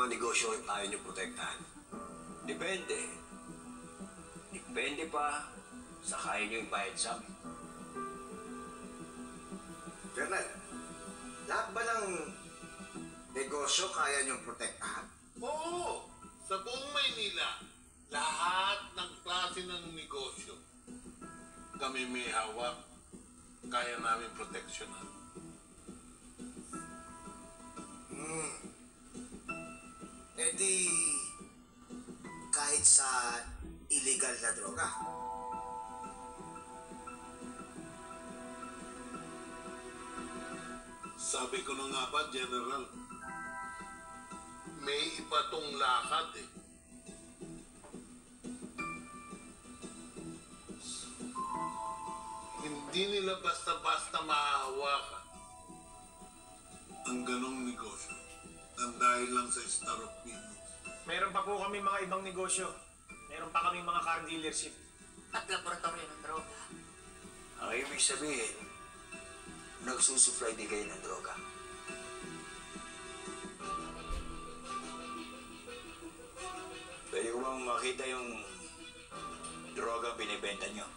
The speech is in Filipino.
mga negosyo ang ayaw niyo protektahan? Depende. Depende pa sa kaya niyo ibayad sa amin. Colonel, lahat ba ng negosyo kaya niyong protektahan? Oo, sa buong Maynila, lahat ng klase ng negosyo, kami may hawak, kaya namin proteksyonan. E di, kahit sa illegal na droga. Sabi ko na nga ba, General, may iba tong lakad eh. Hindi nila basta-basta mahahawakan ang ganong negosyo nang dahil lang sa Star of Phoenix. Meron pa po kami mga ibang negosyo. Meron pa kami mga car dealership. At laboratorio ng droga. Ang ibig sabihin, nagsusupply din kayo ng droga. Pwede ko bang makita yung droga binibenta nyo?